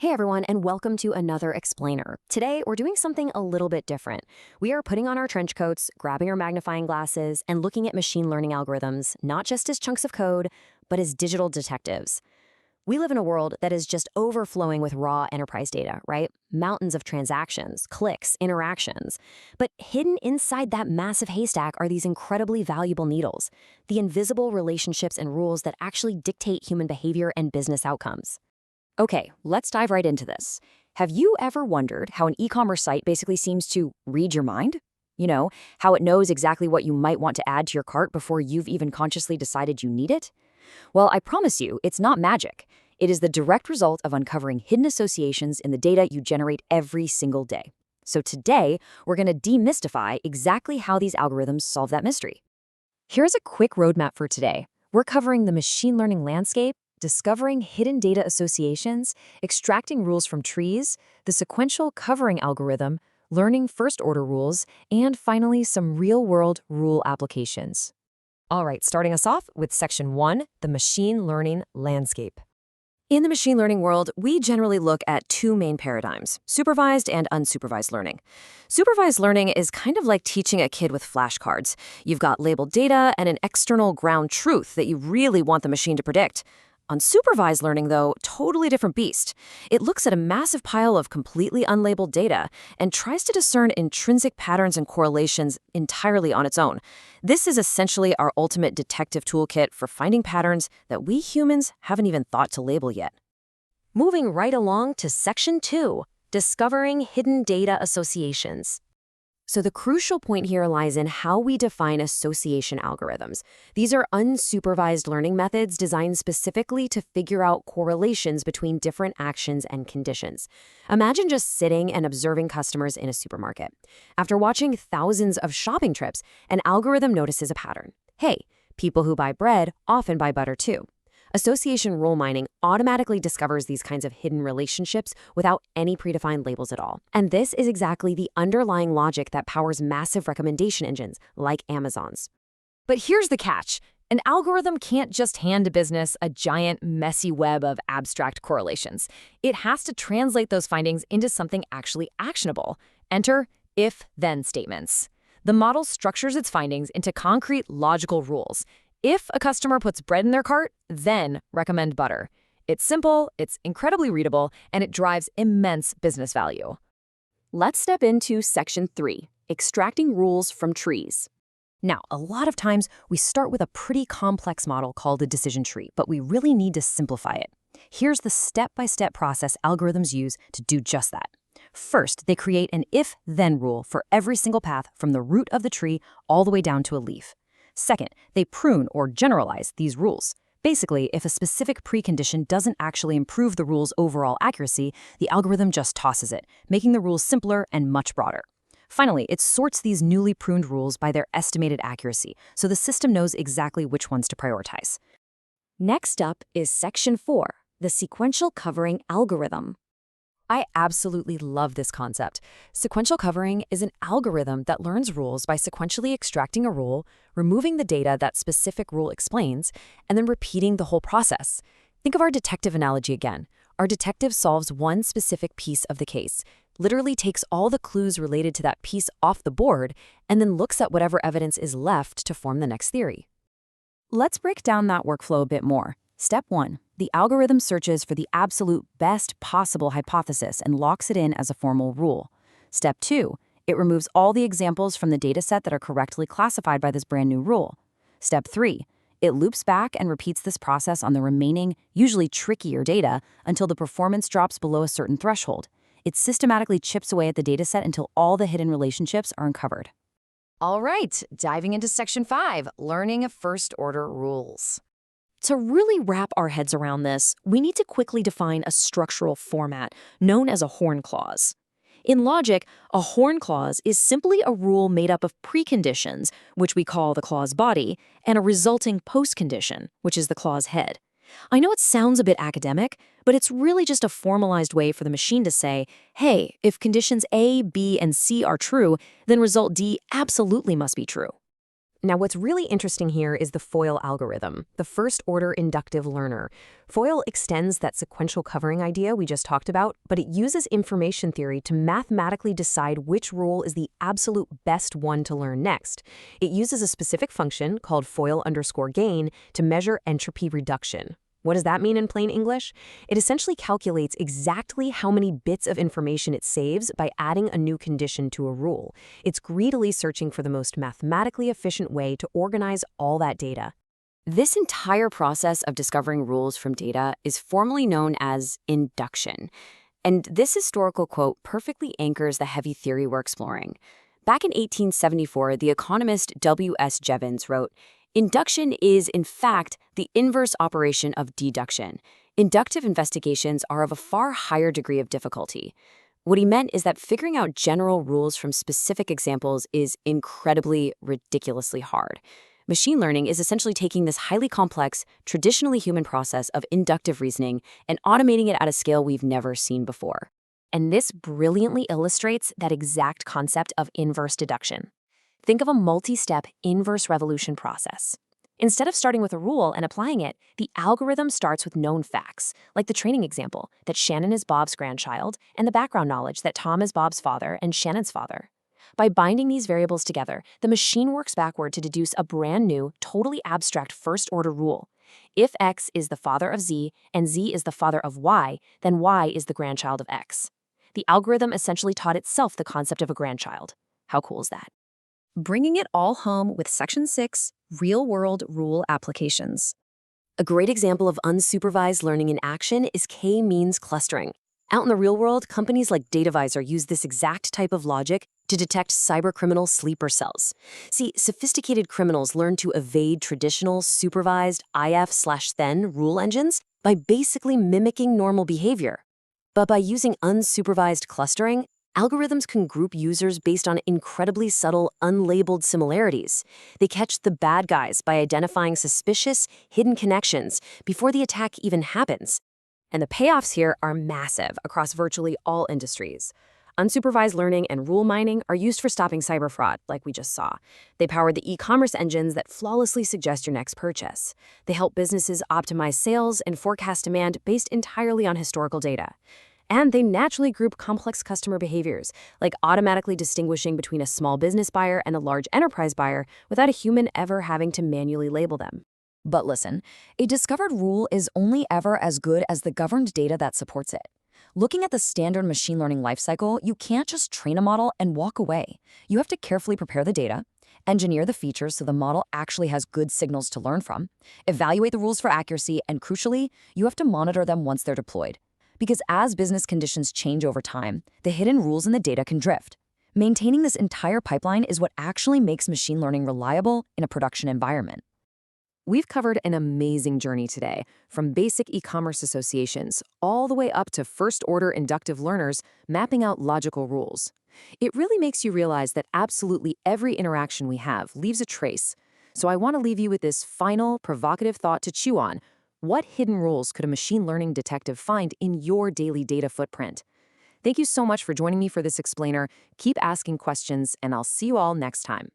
Hey everyone, and welcome to another Explainer. Today, we're doing something a little bit different. We are putting on our trench coats, grabbing our magnifying glasses, and looking at machine learning algorithms, not just as chunks of code, but as digital detectives. We live in a world that is just overflowing with raw enterprise data, right? Mountains of transactions, clicks, interactions. But hidden inside that massive haystack are these incredibly valuable needles, the invisible relationships and rules that actually dictate human behavior and business outcomes. Okay, let's dive right into this. Have you ever wondered how an e-commerce site basically seems to read your mind? You know, how it knows exactly what you might want to add to your cart before you've even consciously decided you need it? Well, I promise you, it's not magic. It is the direct result of uncovering hidden associations in the data you generate every single day. So today, we're going to demystify exactly how these algorithms solve that mystery. Here's a quick roadmap for today. We're covering the machine learning landscape, discovering hidden data associations, extracting rules from trees, the sequential covering algorithm, learning first-order rules, and finally some real-world rule applications. All right, starting us off with Section 1, the machine learning landscape. In the machine learning world, we generally look at two main paradigms, supervised and unsupervised learning. Supervised learning is kind of like teaching a kid with flashcards. You've got labeled data and an external ground truth that you really want the machine to predict. Unsupervised learning, though, totally different beast. It looks at a massive pile of completely unlabeled data and tries to discern intrinsic patterns and correlations entirely on its own. This is essentially our ultimate detective toolkit for finding patterns that we humans haven't even thought to label yet. Moving right along to Section 2, discovering hidden data associations. So the crucial point here lies in how we define association algorithms. These are unsupervised learning methods designed specifically to figure out correlations between different actions and conditions. Imagine just sitting and observing customers in a supermarket. After watching thousands of shopping trips, an algorithm notices a pattern. Hey, people who buy bread often buy butter too. Association rule mining automatically discovers these kinds of hidden relationships without any predefined labels at all. And this is exactly the underlying logic that powers massive recommendation engines like Amazon's. But here's the catch. An algorithm can't just hand a business a giant, messy web of abstract correlations. It has to translate those findings into something actually actionable. Enter if-then statements. The model structures its findings into concrete, logical rules. If a customer puts bread in their cart, then recommend butter. It's simple, it's incredibly readable, and it drives immense business value. Let's step into Section 3, extracting rules from trees. Now, a lot of times we start with a pretty complex model called a decision tree, but we really need to simplify it. Here's the step-by-step process algorithms use to do just that. First, they create an if-then rule for every single path from the root of the tree all the way down to a leaf. Second, they prune or generalize these rules. Basically, if a specific precondition doesn't actually improve the rule's overall accuracy, the algorithm just tosses it, making the rules simpler and much broader. Finally, it sorts these newly pruned rules by their estimated accuracy, so the system knows exactly which ones to prioritize. Next up is Section 4, the sequential covering algorithm. I absolutely love this concept. Sequential covering is an algorithm that learns rules by sequentially extracting a rule, removing the data that specific rule explains, and then repeating the whole process. Think of our detective analogy again. Our detective solves one specific piece of the case, literally takes all the clues related to that piece off the board, and then looks at whatever evidence is left to form the next theory. Let's break down that workflow a bit more. Step 1. The algorithm searches for the absolute best possible hypothesis and locks it in as a formal rule. Step 2. It removes all the examples from the dataset that are correctly classified by this brand new rule. Step 3. It loops back and repeats this process on the remaining, usually trickier data until the performance drops below a certain threshold. It systematically chips away at the dataset until all the hidden relationships are uncovered. All right, diving into Section 5, learning first-order rules. To really wrap our heads around this, we need to quickly define a structural format known as a horn clause. In logic, a horn clause is simply a rule made up of preconditions, which we call the clause body, and a resulting postcondition, which is the clause head. I know it sounds a bit academic, but it's really just a formalized way for the machine to say, hey, if conditions A, B, and C are true, then result D absolutely must be true. Now, what's really interesting here is the FOIL algorithm, the first-order inductive learner. FOIL extends that sequential covering idea we just talked about, but it uses information theory to mathematically decide which rule is the absolute best one to learn next. It uses a specific function called FOIL_gain to measure entropy reduction. What does that mean in plain English? It essentially calculates exactly how many bits of information it saves by adding a new condition to a rule. It's greedily searching for the most mathematically efficient way to organize all that data. This entire process of discovering rules from data is formally known as induction. And this historical quote perfectly anchors the heavy theory we're exploring. Back in 1874, the economist W.S. Jevons wrote, "Induction is, in fact, the inverse operation of deduction. Inductive investigations are of a far higher degree of difficulty." What he meant is that figuring out general rules from specific examples is incredibly, ridiculously hard. Machine learning is essentially taking this highly complex, traditionally human process of inductive reasoning and automating it at a scale we've never seen before. And this brilliantly illustrates that exact concept of inverse deduction. Think of a multi-step inverse revolution process. Instead of starting with a rule and applying it, the algorithm starts with known facts, like the training example that Shannon is Bob's grandchild and the background knowledge that Tom is Bob's father and Shannon's father. By binding these variables together, the machine works backward to deduce a brand new, totally abstract first-order rule. If X is the father of Z and Z is the father of Y, then Y is the grandchild of X. The algorithm essentially taught itself the concept of a grandchild. How cool is that? Bringing it all home with Section 6, Real-World Rule Applications. A great example of unsupervised learning in action is K-means clustering. Out in the real world, companies like DataVisor use this exact type of logic to detect cybercriminal sleeper cells. See, sophisticated criminals learn to evade traditional supervised IF/then rule engines by basically mimicking normal behavior. But by using unsupervised clustering, algorithms can group users based on incredibly subtle, unlabeled similarities. They catch the bad guys by identifying suspicious, hidden connections before the attack even happens. And the payoffs here are massive across virtually all industries. Unsupervised learning and rule mining are used for stopping cyber fraud, like we just saw. They power the e-commerce engines that flawlessly suggest your next purchase. They help businesses optimize sales and forecast demand based entirely on historical data. And they naturally group complex customer behaviors, like automatically distinguishing between a small business buyer and a large enterprise buyer without a human ever having to manually label them. But listen, a discovered rule is only ever as good as the governed data that supports it. Looking at the standard machine learning lifecycle, you can't just train a model and walk away. You have to carefully prepare the data, engineer the features so the model actually has good signals to learn from, evaluate the rules for accuracy, and crucially, you have to monitor them once they're deployed. Because as business conditions change over time, the hidden rules in the data can drift. Maintaining this entire pipeline is what actually makes machine learning reliable in a production environment. We've covered an amazing journey today, from basic e-commerce associations all the way up to first-order inductive learners mapping out logical rules. It really makes you realize that absolutely every interaction we have leaves a trace. So I want to leave you with this final, provocative thought to chew on. What hidden rules could a machine learning detective find in your daily data footprint? Thank you so much for joining me for this explainer. Keep asking questions, and I'll see you all next time.